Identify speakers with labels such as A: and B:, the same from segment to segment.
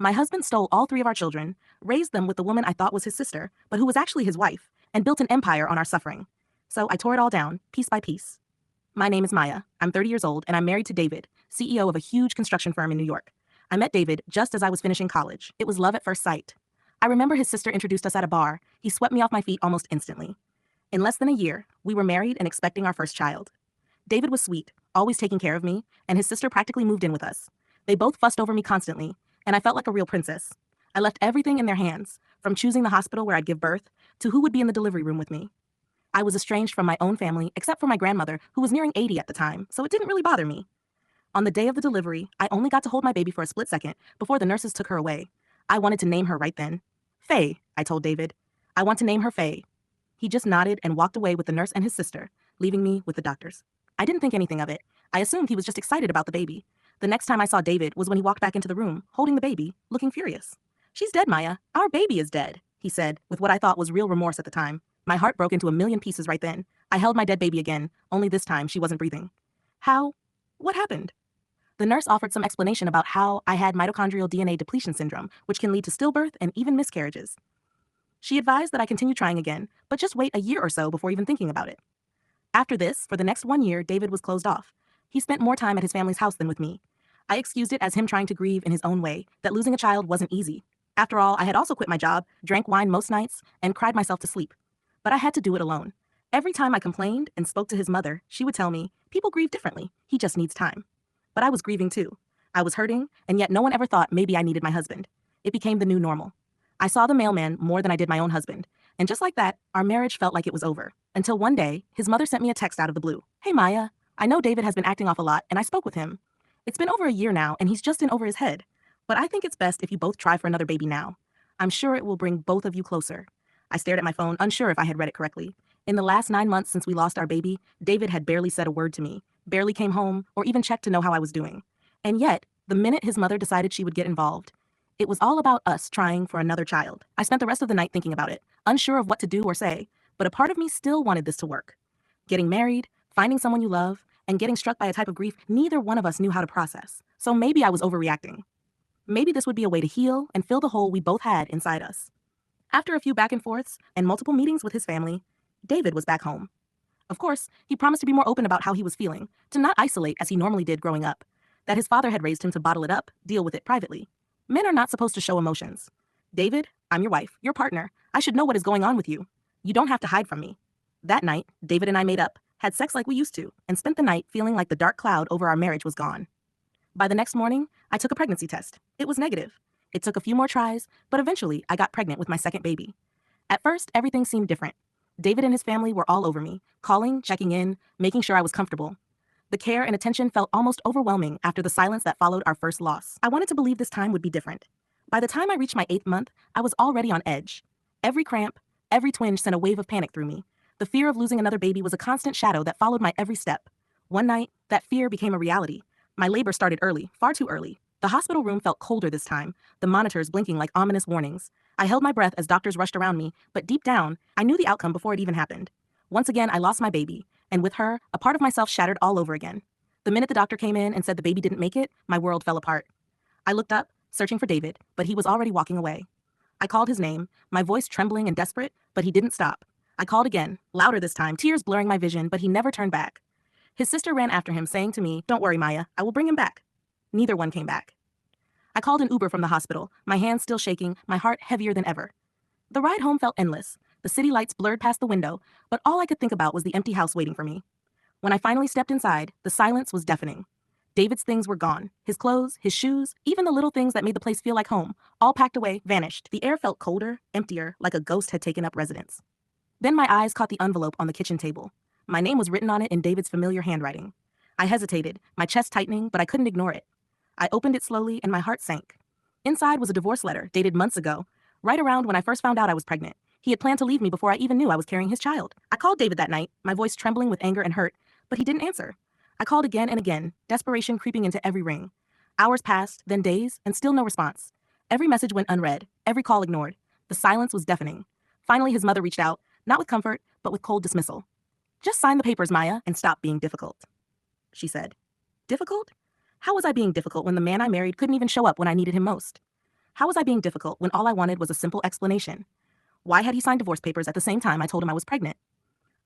A: My husband stole all three of our children, raised them with the woman I thought was his sister, but who was actually his wife, and built an empire on our suffering. So I tore it all down, piece by piece. My name is Maya. I'm 30 years old, and I'm married to David, CEO of a huge construction firm in New York. I met David just as I was finishing college. It was love at first sight. I remember his sister introduced us at a bar. He swept me off my feet almost instantly. In less than a year, we were married and expecting our first child. David was sweet, always taking care of me, and his sister practically moved in with us. They both fussed over me constantly, and I felt like a real princess. I left everything in their hands, from choosing the hospital where I'd give birth to who would be in the delivery room with me. I was estranged from my own family, except for my grandmother, who was nearing 80 at the time, so it didn't really bother me. On the day of the delivery, I only got to hold my baby for a split second before the nurses took her away. I wanted to name her right then. Faye, I told David. I want to name her Faye. He just nodded and walked away with the nurse and his sister, leaving me with the doctors. I didn't think anything of it. I assumed he was just excited about the baby. The next time I saw David was when he walked back into the room, holding the baby, looking furious. She's dead, Maya. Our baby is dead, he said, with what I thought was real remorse at the time. My heart broke into a million pieces right then. I held my dead baby again, only this time she wasn't breathing. How? What happened? The nurse offered some explanation about how I had mitochondrial DNA depletion syndrome, which can lead to stillbirth and even miscarriages. She advised that I continue trying again, but just wait a year or so before even thinking about it. After this, for the next 1 year, David was closed off. He spent more time at his family's house than with me. I excused it as him trying to grieve in his own way, that losing a child wasn't easy. After all, I had also quit my job, drank wine most nights, and cried myself to sleep. But I had to do it alone. Every time I complained and spoke to his mother, she would tell me, people grieve differently, he just needs time. But I was grieving too. I was hurting, and yet no one ever thought maybe I needed my husband. It became the new normal. I saw the mailman more than I did my own husband, and just like that, our marriage felt like it was over. Until one day, his mother sent me a text out of the blue. Hey Maya, I know David has been acting off a lot, and I spoke with him. It's been over a year now, and he's just in over his head. But I think it's best if you both try for another baby now. I'm sure it will bring both of you closer. I stared at my phone, unsure if I had read it correctly. In the last 9 months since we lost our baby, David had barely said a word to me, barely came home, or even checked to know how I was doing. And yet, the minute his mother decided she would get involved, it was all about us trying for another child. I spent the rest of the night thinking about it, unsure of what to do or say, but a part of me still wanted this to work. Getting married, finding someone you love, and getting struck by a type of grief neither one of us knew how to process. So maybe I was overreacting. Maybe this would be a way to heal and fill the hole we both had inside us. After a few back and forths and multiple meetings with his family, David was back home. Of course, he promised to be more open about how he was feeling, to not isolate as he normally did growing up, that his father had raised him to bottle it up, deal with it privately. Men are not supposed to show emotions. David, I'm your wife, your partner. I should know what is going on with you. You don't have to hide from me. That night, David and I made up, had sex like we used to, and spent the night feeling like the dark cloud over our marriage was gone. By the next morning, I took a pregnancy test. It was negative. It took a few more tries, but eventually I got pregnant with my second baby. At first, everything seemed different. David and his family were all over me, calling, checking in, making sure I was comfortable. The care and attention felt almost overwhelming after the silence that followed our first loss. I wanted to believe this time would be different. By the time I reached my 8th month, I was already on edge. Every cramp, every twinge sent a wave of panic through me. The fear of losing another baby was a constant shadow that followed my every step. One night, that fear became a reality. My labor started early, far too early. The hospital room felt colder this time, the monitors blinking like ominous warnings. I held my breath as doctors rushed around me, but deep down, I knew the outcome before it even happened. Once again, I lost my baby, and with her, a part of myself shattered all over again. The minute the doctor came in and said the baby didn't make it, my world fell apart. I looked up, searching for David, but he was already walking away. I called his name, my voice trembling and desperate, but he didn't stop. I called again, louder this time, tears blurring my vision, but he never turned back. His sister ran after him, saying to me, "Don't worry, Maya, I will bring him back." Neither one came back. I called an Uber from the hospital, my hands still shaking, my heart heavier than ever. The ride home felt endless. The city lights blurred past the window, but all I could think about was the empty house waiting for me. When I finally stepped inside, the silence was deafening. David's things were gone. His clothes, his shoes, even the little things that made the place feel like home, all packed away, vanished. The air felt colder, emptier, like a ghost had taken up residence. Then my eyes caught the envelope on the kitchen table. My name was written on it in David's familiar handwriting. I hesitated, my chest tightening, but I couldn't ignore it. I opened it slowly and my heart sank. Inside was a divorce letter dated months ago, right around when I first found out I was pregnant. He had planned to leave me before I even knew I was carrying his child. I called David that night, my voice trembling with anger and hurt, but he didn't answer. I called again and again, desperation creeping into every ring. Hours passed, then days, and still no response. Every message went unread, every call ignored. The silence was deafening. Finally, his mother reached out, not with comfort, but with cold dismissal. "Just sign the papers, Maya, and stop being difficult," she said. Difficult? How was I being difficult when the man I married couldn't even show up when I needed him most? How was I being difficult when all I wanted was a simple explanation? Why had he signed divorce papers at the same time I told him I was pregnant?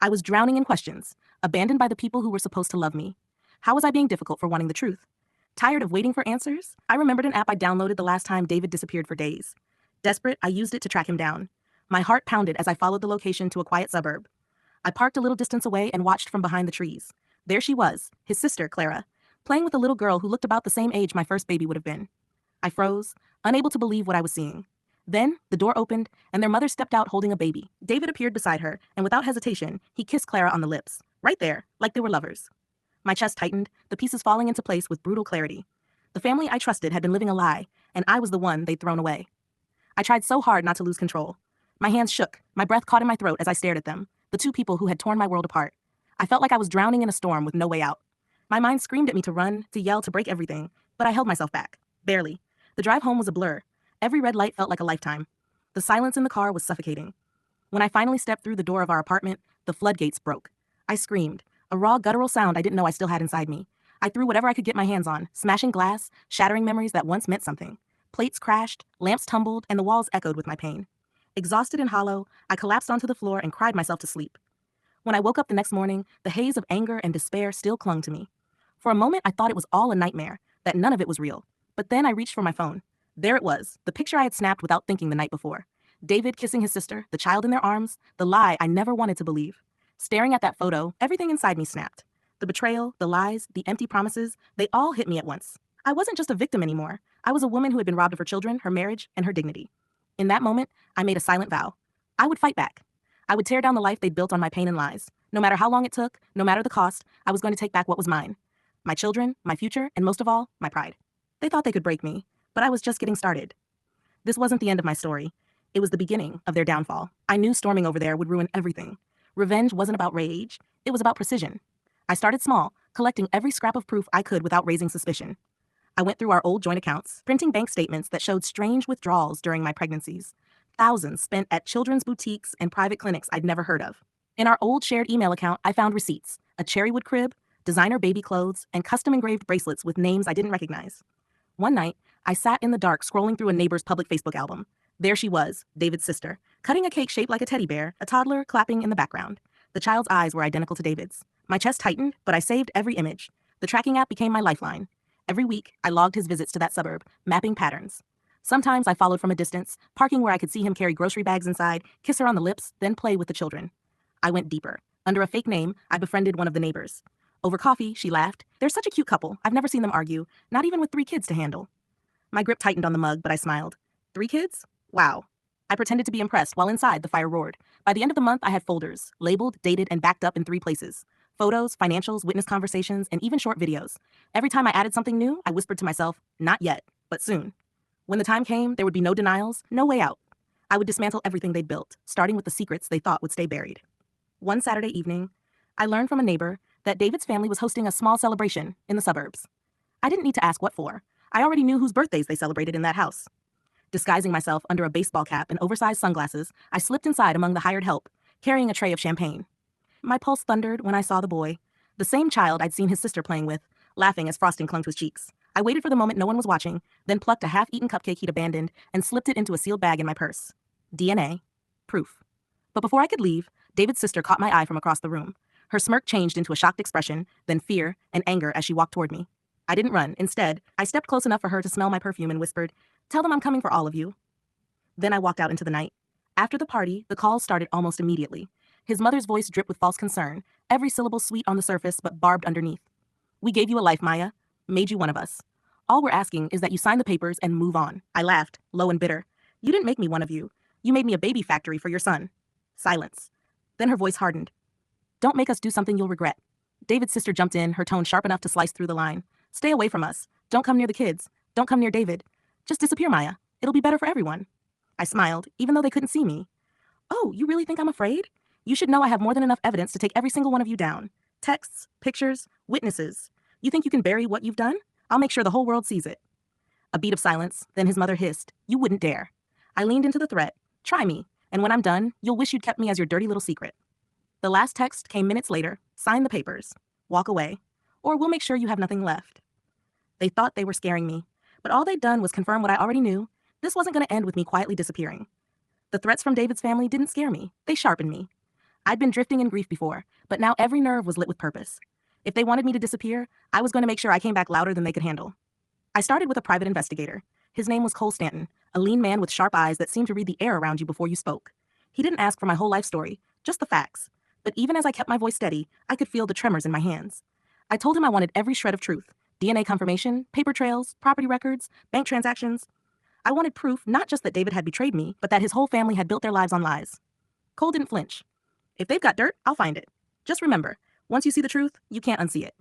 A: I was drowning in questions, abandoned by the people who were supposed to love me. How was I being difficult for wanting the truth? Tired of waiting for answers, I remembered an app I downloaded the last time David disappeared for days. Desperate, I used it to track him down. My heart pounded as I followed the location to a quiet suburb. I parked a little distance away and watched from behind the trees. There she was, his sister, Clara, playing with a little girl who looked about the same age my first baby would have been. I froze, unable to believe what I was seeing. Then, the door opened, and their mother stepped out holding a baby. David appeared beside her, and without hesitation, he kissed Clara on the lips, right there, like they were lovers. My chest tightened, the pieces falling into place with brutal clarity. The family I trusted had been living a lie, and I was the one they'd thrown away. I tried so hard not to lose control. My hands shook, my breath caught in my throat as I stared at them, the two people who had torn my world apart. I felt like I was drowning in a storm with no way out. My mind screamed at me to run, to yell, to break everything, but I held myself back. Barely. The drive home was a blur. Every red light felt like a lifetime. The silence in the car was suffocating. When I finally stepped through the door of our apartment, the floodgates broke. I screamed, a raw, guttural sound I didn't know I still had inside me. I threw whatever I could get my hands on, smashing glass, shattering memories that once meant something. Plates crashed, lamps tumbled, and the walls echoed with my pain. Exhausted and hollow, I collapsed onto the floor and cried myself to sleep. When I woke up the next morning, the haze of anger and despair still clung to me. For a moment, I thought it was all a nightmare, that none of it was real. But then I reached for my phone. There it was, the picture I had snapped without thinking the night before. David kissing his sister, the child in their arms, the lie I never wanted to believe. Staring at that photo, everything inside me snapped. The betrayal, the lies, the empty promises, they all hit me at once. I wasn't just a victim anymore. I was a woman who had been robbed of her children, her marriage, and her dignity. In that moment, I made a silent vow. I would fight back. I would tear down the life they'd built on my pain and lies. No matter how long it took, no matter the cost, I was going to take back what was mine. My children, my future, and most of all, my pride. They thought they could break me, but I was just getting started. This wasn't the end of my story. It was the beginning of their downfall. I knew storming over there would ruin everything. Revenge wasn't about rage, it was about precision. I started small, collecting every scrap of proof I could without raising suspicion. I went through our old joint accounts, printing bank statements that showed strange withdrawals during my pregnancies. Thousands spent at children's boutiques and private clinics I'd never heard of. In our old shared email account, I found receipts, a cherrywood crib, designer baby clothes, and custom-engraved bracelets with names I didn't recognize. One night, I sat in the dark scrolling through a neighbor's public Facebook album. There she was, David's sister, cutting a cake shaped like a teddy bear, a toddler clapping in the background. The child's eyes were identical to David's. My chest tightened, but I saved every image. The tracking app became my lifeline. Every week, I logged his visits to that suburb, mapping patterns. Sometimes I followed from a distance, parking where I could see him carry grocery bags inside, kiss her on the lips, then play with the children. I went deeper. Under a fake name, I befriended one of the neighbors. Over coffee, she laughed. They're such a cute couple. I've never seen them argue, not even with 3 kids to handle. My grip tightened on the mug, but I smiled. 3 kids? Wow. I pretended to be impressed while inside the fire roared. By the end of the month, I had folders, labeled, dated, and backed up in 3 places. Photos, financials, witness conversations, and even short videos. Every time I added something new, I whispered to myself, not yet, but soon. When the time came, there would be no denials, no way out. I would dismantle everything they'd built, starting with the secrets they thought would stay buried. One Saturday evening, I learned from a neighbor that David's family was hosting a small celebration in the suburbs. I didn't need to ask what for. I already knew whose birthdays they celebrated in that house. Disguising myself under a baseball cap and oversized sunglasses, I slipped inside among the hired help, carrying a tray of champagne. My pulse thundered when I saw the boy, the same child I'd seen his sister playing with, laughing as frosting clung to his cheeks. I waited for the moment no one was watching, then plucked a half-eaten cupcake he'd abandoned and slipped it into a sealed bag in my purse. DNA. Proof. But before I could leave, David's sister caught my eye from across the room. Her smirk changed into a shocked expression, then fear and anger as she walked toward me. I didn't run. Instead, I stepped close enough for her to smell my perfume and whispered, "Tell them I'm coming for all of you." Then I walked out into the night. After the party, the calls started almost immediately. His mother's voice dripped with false concern, every syllable sweet on the surface but barbed underneath. "We gave you a life, Maya. Made you one of us. All we're asking is that you sign the papers and move on." I laughed, low and bitter. "You didn't make me one of you. You made me a baby factory for your son." Silence. Then her voice hardened. "Don't make us do something you'll regret." David's sister jumped in, her tone sharp enough to slice through the line. "Stay away from us. Don't come near the kids. Don't come near David. Just disappear, Maya. It'll be better for everyone." I smiled, even though they couldn't see me. "Oh, you really think I'm afraid? You should know I have more than enough evidence to take every single one of you down. Texts, pictures, witnesses. You think you can bury what you've done? I'll make sure the whole world sees it." A beat of silence, then his mother hissed, "You wouldn't dare." I leaned into the threat. "Try me, and when I'm done, you'll wish you'd kept me as your dirty little secret." The last text came minutes later. "Sign the papers. Walk away. Or we'll make sure you have nothing left." They thought they were scaring me, but all they'd done was confirm what I already knew. This wasn't going to end with me quietly disappearing. The threats from David's family didn't scare me. They sharpened me. I'd been drifting in grief before, but now every nerve was lit with purpose. If they wanted me to disappear, I was going to make sure I came back louder than they could handle. I started with a private investigator. His name was Cole Stanton, a lean man with sharp eyes that seemed to read the air around you before you spoke. He didn't ask for my whole life story, just the facts. But even as I kept my voice steady, I could feel the tremors in my hands. I told him I wanted every shred of truth: DNA confirmation, paper trails, property records, bank transactions. I wanted proof not just that David had betrayed me, but that his whole family had built their lives on lies. Cole didn't flinch. If they've got dirt, I'll find it. Just remember, once you see the truth, you can't unsee it.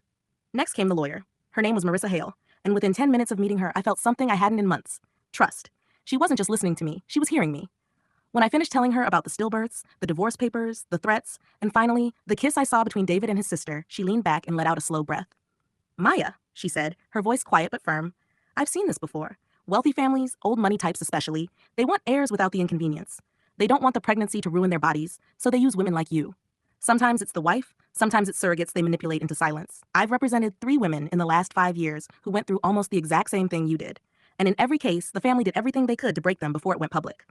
A: Next came the lawyer. Her name was Marissa Hale, and within 10 minutes of meeting her, I felt something I hadn't in months: trust. She wasn't just listening to me, she was hearing me. When I finished telling her about the stillbirths, the divorce papers, the threats, and finally, the kiss I saw between David and his sister, she leaned back and let out a slow breath. Maya, she said, her voice quiet but firm. I've seen this before. Wealthy families, old money types especially, they want heirs without the inconvenience. They don't want the pregnancy to ruin their bodies, so they use women like you. Sometimes it's the wife, sometimes it's surrogates they manipulate into silence. I've represented 3 women in the last 5 years who went through almost the exact same thing you did. And in every case, the family did everything they could to break them before it went public.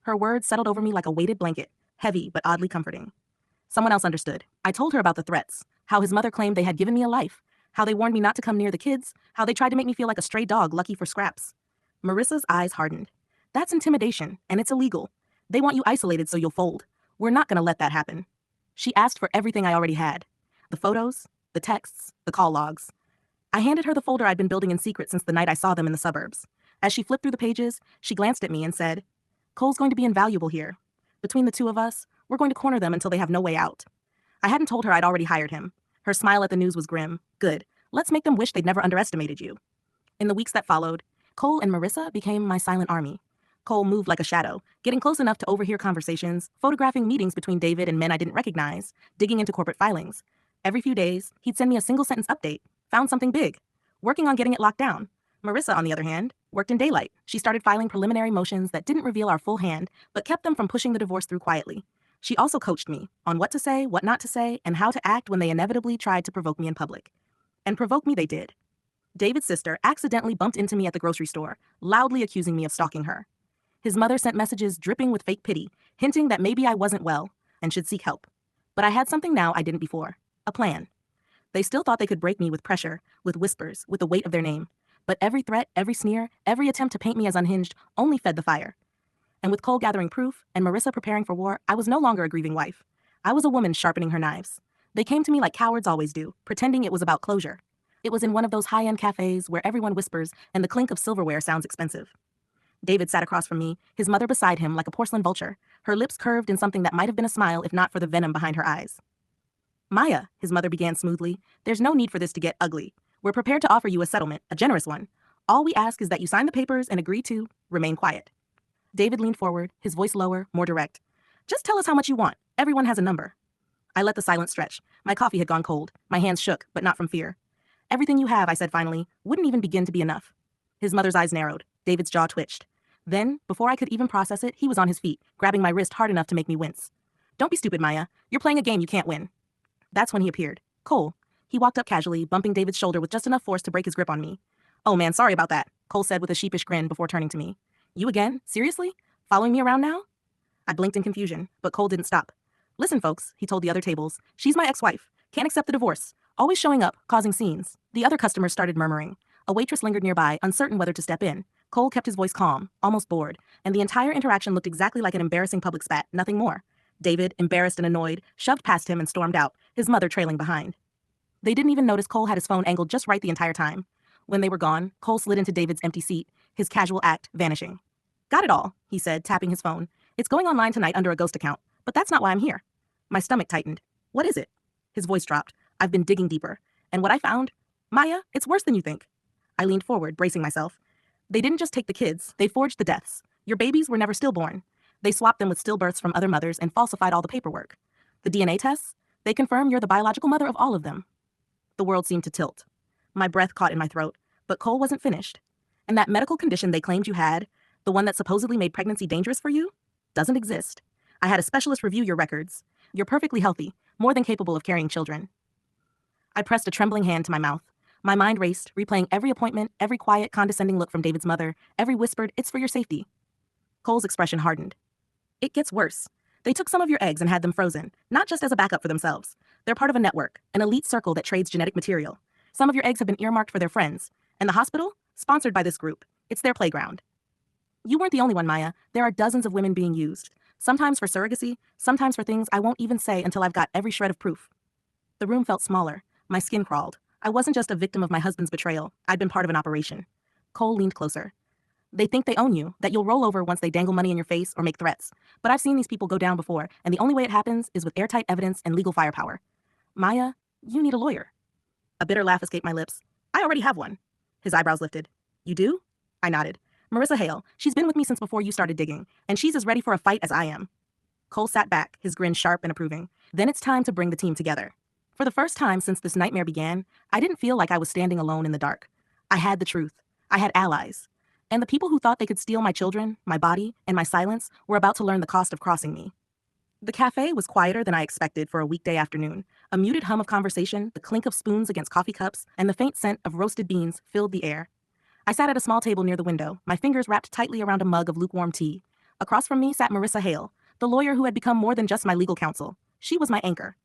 A: Her words settled over me like a weighted blanket, heavy but oddly comforting. Someone else understood. I told her about the threats, how his mother claimed they had given me a life, how they warned me not to come near the kids, how they tried to make me feel like a stray dog lucky for scraps. Marissa's eyes hardened. That's intimidation, and it's illegal. They want you isolated so you'll fold. We're not going to let that happen. She asked for everything I already had: the photos, the texts, the call logs. I handed her the folder I'd been building in secret since the night I saw them in the suburbs. As she flipped through the pages, she glanced at me and said, Cole's going to be invaluable here. Between the two of us, we're going to corner them until they have no way out. I hadn't told her I'd already hired him. Her smile at the news was grim. Good. Let's make them wish they'd never underestimated you. In the weeks that followed, Cole and Marissa became my silent army. Cole moved like a shadow, getting close enough to overhear conversations, photographing meetings between David and men I didn't recognize, digging into corporate filings. Every few days, he'd send me a single-sentence update. Found something big. Working on getting it locked down. Marissa, on the other hand, worked in daylight. She started filing preliminary motions that didn't reveal our full hand, but kept them from pushing the divorce through quietly. She also coached me on what to say, what not to say, and how to act when they inevitably tried to provoke me in public. And provoke me they did. David's sister accidentally bumped into me at the grocery store, loudly accusing me of stalking her. His mother sent messages dripping with fake pity, hinting that maybe I wasn't well and should seek help. But I had something now I didn't before: a plan. They still thought they could break me with pressure, with whispers, with the weight of their name. But every threat, every sneer, every attempt to paint me as unhinged only fed the fire. And with Cole gathering proof and Marissa preparing for war, I was no longer a grieving wife. I was a woman sharpening her knives. They came to me like cowards always do, pretending it was about closure. It was in one of those high-end cafes where everyone whispers and the clink of silverware sounds expensive. David sat across from me, his mother beside him like a porcelain vulture, her lips curved in something that might have been a smile if not for the venom behind her eyes. Maya, his mother began smoothly, there's no need for this to get ugly. We're prepared to offer you a settlement, a generous one. All we ask is that you sign the papers and agree to remain quiet. David leaned forward, his voice lower, more direct. Just tell us how much you want. Everyone has a number. I let the silence stretch. My coffee had gone cold. My hands shook, but not from fear. Everything you have, I said finally, wouldn't even begin to be enough. His mother's eyes narrowed. David's jaw twitched. Then, before I could even process it, he was on his feet, grabbing my wrist hard enough to make me wince. Don't be stupid, Maya. You're playing a game you can't win. That's when he appeared. Cole. He walked up casually, bumping David's shoulder with just enough force to break his grip on me. Oh man, sorry about that, Cole said with a sheepish grin before turning to me. You again? Seriously? Following me around now? I blinked in confusion, but Cole didn't stop. Listen, folks, he told the other tables. She's my ex-wife. Can't accept the divorce. Always showing up, causing scenes. The other customers started murmuring. A waitress lingered nearby, uncertain whether to step in. Cole kept his voice calm, almost bored, and the entire interaction looked exactly like an embarrassing public spat, nothing more. David, embarrassed and annoyed, shoved past him and stormed out, his mother trailing behind. They didn't even notice Cole had his phone angled just right the entire time. When they were gone, Cole slid into David's empty seat, his casual act vanishing. Got it all, he said, tapping his phone. It's going online tonight under a ghost account, but that's not why I'm here. My stomach tightened. What is it? His voice dropped. I've been digging deeper. And what I found? Maya, it's worse than you think. I leaned forward, bracing myself. They didn't just take the kids, they forged the deaths. Your babies were never stillborn. They swapped them with stillbirths from other mothers and falsified all the paperwork. The DNA tests? They confirm you're the biological mother of all of them. The world seemed to tilt. My breath caught in my throat, but Cole wasn't finished. And that medical condition they claimed you had, the one that supposedly made pregnancy dangerous for you, doesn't exist. I had a specialist review your records. You're perfectly healthy, more than capable of carrying children. I pressed a trembling hand to my mouth. My mind raced, replaying every appointment, every quiet, condescending look from David's mother, every whispered, "It's for your safety." Cole's expression hardened. "It gets worse. They took some of your eggs and had them frozen, not just as a backup for themselves. They're part of a network, an elite circle that trades genetic material. Some of your eggs have been earmarked for their friends. And the hospital? Sponsored by this group. It's their playground." "You weren't the only one, Maya. There are dozens of women being used. Sometimes for surrogacy, sometimes for things I won't even say until I've got every shred of proof." The room felt smaller. My skin crawled. I wasn't just a victim of my husband's betrayal. I'd been part of an operation. Cole leaned closer. "They think they own you, that you'll roll over once they dangle money in your face or make threats. But I've seen these people go down before, and the only way it happens is with airtight evidence and legal firepower. Maya, you need a lawyer." A bitter laugh escaped my lips. "I already have one." His eyebrows lifted. "You do?" I nodded. "Marissa Hale. She's been with me since before you started digging, and she's as ready for a fight as I am." Cole sat back, his grin sharp and approving. "Then it's time to bring the team together." For the first time since this nightmare began, I didn't feel like I was standing alone in the dark. I had the truth. I had allies. And the people who thought they could steal my children, my body, and my silence were about to learn the cost of crossing me. The cafe was quieter than I expected for a weekday afternoon. A muted hum of conversation, the clink of spoons against coffee cups, and the faint scent of roasted beans filled the air. I sat at a small table near the window, my fingers wrapped tightly around a mug of lukewarm tea. Across from me sat Marissa Hale, the lawyer who had become more than just my legal counsel. She was my anchor.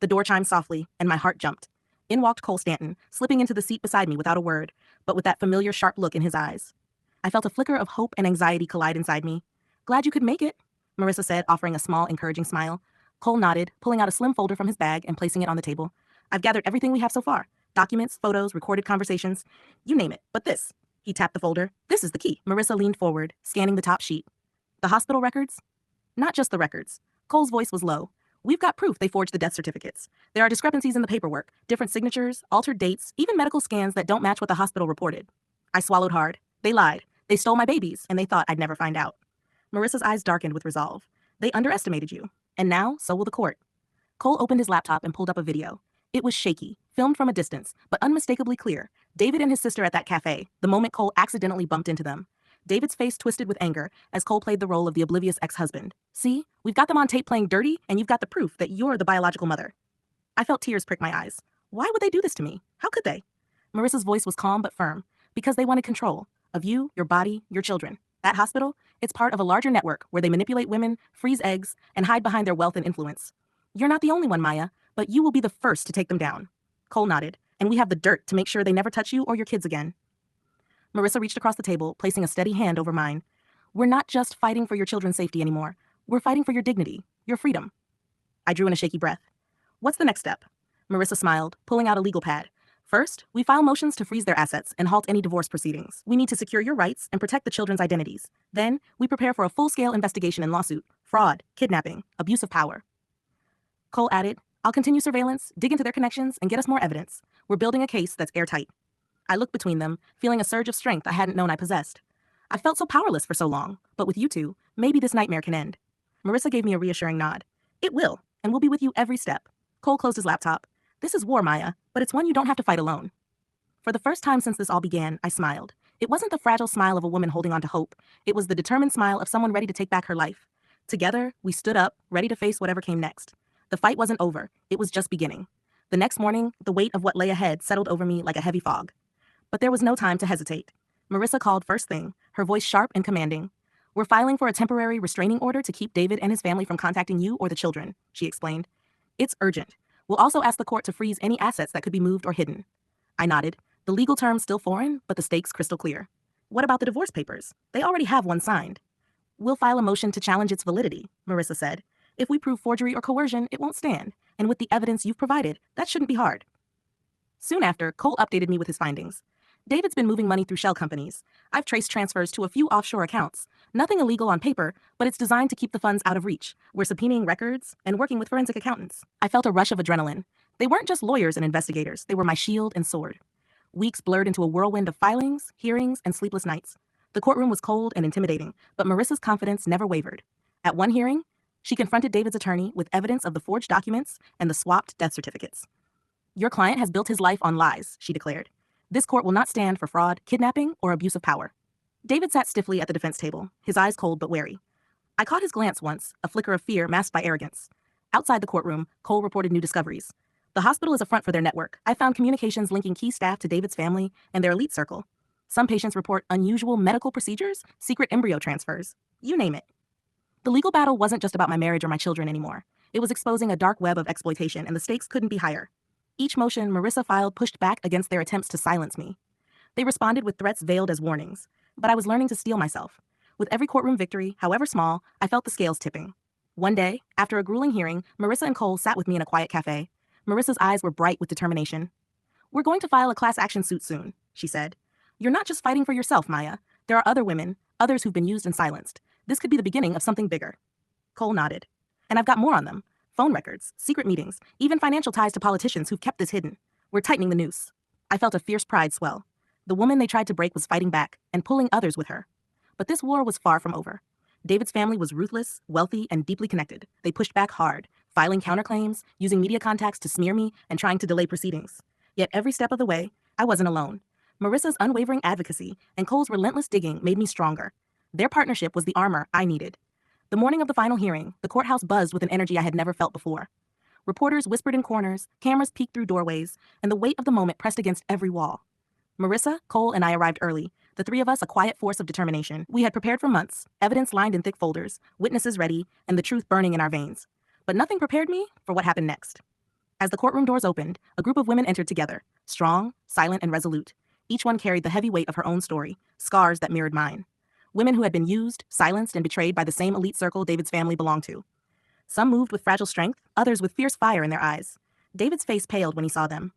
A: The door chimed softly, and my heart jumped. In walked Cole Stanton, slipping into the seat beside me without a word, but with that familiar sharp look in his eyes. I felt a flicker of hope and anxiety collide inside me. "Glad you could make it," Marissa said, offering a small, encouraging smile. Cole nodded, pulling out a slim folder from his bag and placing it on the table. "I've gathered everything we have so far. Documents, photos, recorded conversations. You name it, but this." He tapped the folder. "This is the key." Marissa leaned forward, scanning the top sheet. "The hospital records?" "Not just the records." Cole's voice was low. "We've got proof they forged the death certificates. There are discrepancies in the paperwork, different signatures, altered dates, even medical scans that don't match what the hospital reported." I swallowed hard. They lied. They stole my babies, and they thought I'd never find out. Marissa's eyes darkened with resolve. "They underestimated you. And now, so will the court." Cole opened his laptop and pulled up a video. It was shaky, filmed from a distance, but unmistakably clear. David and his sister at that cafe, the moment Cole accidentally bumped into them. David's face twisted with anger as Cole played the role of the oblivious ex-husband. "See, we've got them on tape playing dirty, and you've got the proof that you're the biological mother." I felt tears prick my eyes. Why would they do this to me? How could they? Marissa's voice was calm but firm. "Because they wanted control. Of you, your body, your children. That hospital, it's part of a larger network where they manipulate women, freeze eggs, and hide behind their wealth and influence. You're not the only one, Maya, but you will be the first to take them down." Cole nodded. "And we have the dirt to make sure they never touch you or your kids again." Marissa reached across the table, placing a steady hand over mine. "We're not just fighting for your children's safety anymore. We're fighting for your dignity, your freedom." I drew in a shaky breath. "What's the next step?" Marissa smiled, pulling out a legal pad. "First, we file motions to freeze their assets and halt any divorce proceedings. We need to secure your rights and protect the children's identities. Then, we prepare for a full-scale investigation and lawsuit. Fraud, kidnapping, abuse of power." Cole added, "I'll continue surveillance, dig into their connections, and get us more evidence. We're building a case that's airtight." I looked between them, feeling a surge of strength I hadn't known I possessed. I felt so powerless for so long, but with you two, maybe this nightmare can end. Marissa gave me a reassuring nod. "It will, and we'll be with you every step." Cole closed his laptop. "This is war, Maya, but it's one you don't have to fight alone." For the first time since this all began, I smiled. It wasn't the fragile smile of a woman holding on to hope. It was the determined smile of someone ready to take back her life. Together, we stood up, ready to face whatever came next. The fight wasn't over. It was just beginning. The next morning, the weight of what lay ahead settled over me like a heavy fog. But there was no time to hesitate. Marissa called first thing, her voice sharp and commanding. "We're filing for a temporary restraining order to keep David and his family from contacting you or the children," she explained. "It's urgent. We'll also ask the court to freeze any assets that could be moved or hidden." I nodded. The legal terms still foreign, but the stakes crystal clear. "What about the divorce papers? They already have one signed." "We'll file a motion to challenge its validity," Marissa said. "If we prove forgery or coercion, it won't stand. And with the evidence you've provided, that shouldn't be hard." Soon after, Cole updated me with his findings. "David's been moving money through shell companies. I've traced transfers to a few offshore accounts. Nothing illegal on paper, but it's designed to keep the funds out of reach. We're subpoenaing records and working with forensic accountants." I felt a rush of adrenaline. They weren't just lawyers and investigators. They were my shield and sword. Weeks blurred into a whirlwind of filings, hearings, and sleepless nights. The courtroom was cold and intimidating, but Marissa's confidence never wavered. At one hearing, she confronted David's attorney with evidence of the forged documents and the swapped death certificates. "Your client has built his life on lies," she declared. "This court will not stand for fraud, kidnapping, or abuse of power." David sat stiffly at the defense table, his eyes cold but wary. I caught his glance once, a flicker of fear masked by arrogance. Outside the courtroom, Cole reported new discoveries. The The hospital is a front for their network. I found communications linking key staff to David's family and their elite circle. Some patients report unusual medical procedures, secret embryo transfers, you name it. The legal battle wasn't just about my marriage or my children anymore. It was exposing a dark web of exploitation, and the stakes couldn't be higher. Each motion Marissa filed pushed back against their attempts to silence me. They responded with threats veiled as warnings, but I was learning to steel myself. With every courtroom victory, however small, I felt the scales tipping. One day, after a grueling hearing, Marissa and Cole sat with me in a quiet cafe. Marissa's eyes were bright with determination. "We're going to file a class action suit soon," she said. "You're not just fighting for yourself, Maya. There are other women, others who've been used and silenced. This could be the beginning of something bigger." Cole nodded. "And I've got more on them. Phone records, secret meetings, even financial ties to politicians who've kept this hidden. We're tightening the noose." I felt a fierce pride swell. The woman they tried to break was fighting back and pulling others with her. But this war was far from over. David's family was ruthless, wealthy, and deeply connected. They pushed back hard, filing counterclaims, using media contacts to smear me, and trying to delay proceedings. Yet every step of the way, I wasn't alone. Marissa's unwavering advocacy and Cole's relentless digging made me stronger. Their partnership was the armor I needed. The morning of the final hearing, the courthouse buzzed with an energy I had never felt before. Reporters whispered in corners, cameras peeked through doorways, and the weight of the moment pressed against every wall. Marissa, Cole, and I arrived early, the three of us a quiet force of determination. We had prepared for months, evidence lined in thick folders, witnesses ready, and the truth burning in our veins. But nothing prepared me for what happened next. As the courtroom doors opened, a group of women entered together, strong, silent, and resolute. Each one carried the heavy weight of her own story, scars that mirrored mine. Women who had been used, silenced, and betrayed by the same elite circle David's family belonged to. Some moved with fragile strength, others with fierce fire in their eyes. David's face paled when he saw them.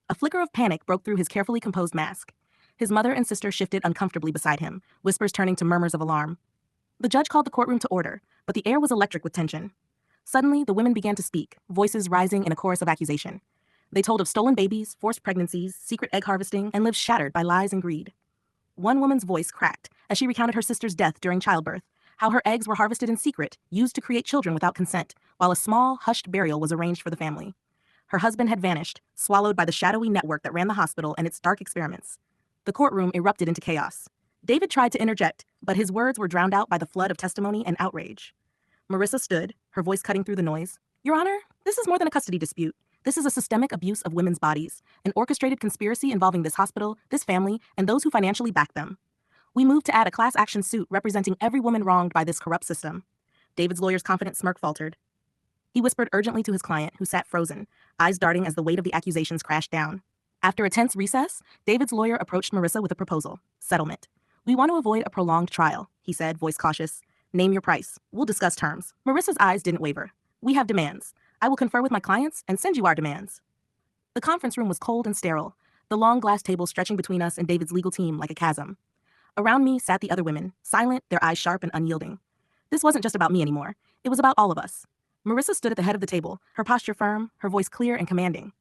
A: A flicker of panic broke through his carefully composed mask. His mother and sister shifted uncomfortably beside him, whispers turning to murmurs of alarm. The judge called the courtroom to order, but the air was electric with tension. Suddenly, the women began to speak, voices rising in a chorus of accusation. They told of stolen babies, forced pregnancies, secret egg harvesting, and lives shattered by lies and greed. One woman's voice cracked as she recounted her sister's death during childbirth, how her eggs were harvested in secret, used to create children without consent, while a small, hushed burial was arranged for the family. Her husband had vanished, swallowed by the shadowy network that ran the hospital and its dark experiments. The courtroom erupted into chaos. David tried to interject, but his words were drowned out by the flood of testimony and outrage. Marissa stood, her voice cutting through the noise. "Your Honor, this is more than a custody dispute. This is a systemic abuse of women's bodies, an orchestrated conspiracy involving this hospital, this family, and those who financially back them. We moved to add a class action suit representing every woman wronged by this corrupt system." David's lawyer's confident smirk faltered. He whispered urgently to his client, who sat frozen, eyes darting as the weight of the accusations crashed down. After a tense recess, David's lawyer approached Marissa with a proposal: settlement. "We want to avoid a prolonged trial," he said, voice cautious. "Name your price. We'll discuss terms." Marissa's eyes didn't waver. "We have demands. I will confer with my clients and send you our demands." The conference room was cold and sterile, the long glass table stretching between us and David's legal team like a chasm. Around me sat the other women, silent, their eyes sharp and unyielding. This wasn't just about me anymore. It was about all of us. Marissa stood at the head of the table, her posture firm, her voice clear and commanding.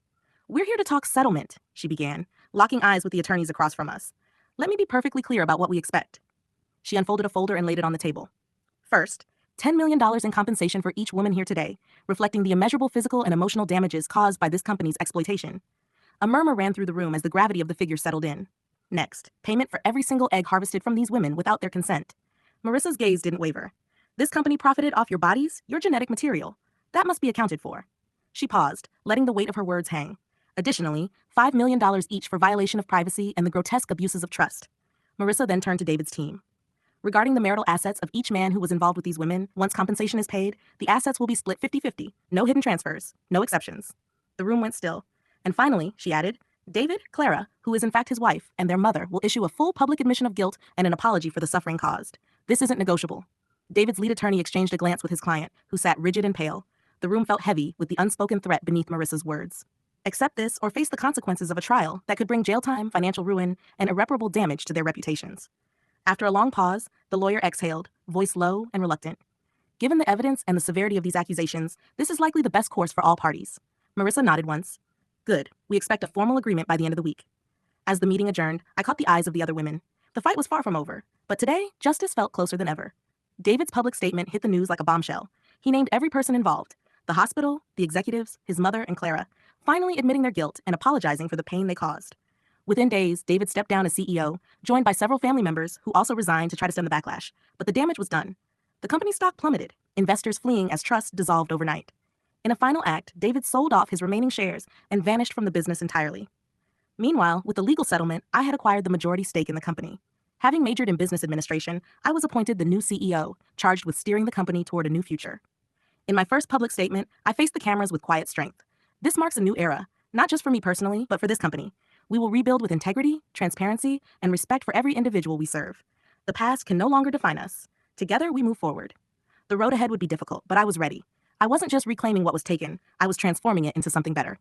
A: "We're here to talk settlement," she began, locking eyes with the attorneys across from us. "Let me be perfectly clear about what we expect." She unfolded a folder and laid it on the table. "First, $10 million in compensation for each woman here today, reflecting the immeasurable physical and emotional damages caused by this company's exploitation." A murmur ran through the room as the gravity of the figure settled in. "Next, payment for every single egg harvested from these women without their consent." Marissa's gaze didn't waver. "This company profited off your bodies, your genetic material. That must be accounted for." She paused, letting the weight of her words hang. "Additionally, $5 million each for violation of privacy and the grotesque abuses of trust." Marissa then turned to David's team. "Regarding the marital assets of each man who was involved with these women, once compensation is paid, the assets will be split 50-50. No hidden transfers. No exceptions." The room went still. "And finally," she added, "David, Clara, who is in fact his wife, and their mother will issue a full public admission of guilt and an apology for the suffering caused. This isn't negotiable." David's lead attorney exchanged a glance with his client, who sat rigid and pale. The room felt heavy with the unspoken threat beneath Marissa's words. Accept this or face the consequences of a trial that could bring jail time, financial ruin, and irreparable damage to their reputations. After a long pause, the lawyer exhaled, voice low and reluctant. "Given the evidence and the severity of these accusations, this is likely the best course for all parties." Marissa nodded once. "Good. We expect a formal agreement by the end of the week." As the meeting adjourned, I caught the eyes of the other women. The fight was far from over, but today, justice felt closer than ever. David's public statement hit the news like a bombshell. He named every person involved: the hospital, the executives, his mother, and Clara, finally admitting their guilt and apologizing for the pain they caused. Within days, David stepped down as CEO, joined by several family members who also resigned to try to stem the backlash. But the damage was done. The company's stock plummeted, investors fleeing as trust dissolved overnight. In a final act, David sold off his remaining shares and vanished from the business entirely. Meanwhile, with the legal settlement, I had acquired the majority stake in the company. Having majored in business administration, I was appointed the new CEO, charged with steering the company toward a new future. In my first public statement, I faced the cameras with quiet strength. This marks a new era, not just for me personally, but for this company. We will rebuild with integrity, transparency, and respect for every individual we serve. The past can no longer define us. Together, we move forward. The road ahead would be difficult, but I was ready. I wasn't just reclaiming what was taken, I was transforming it into something better.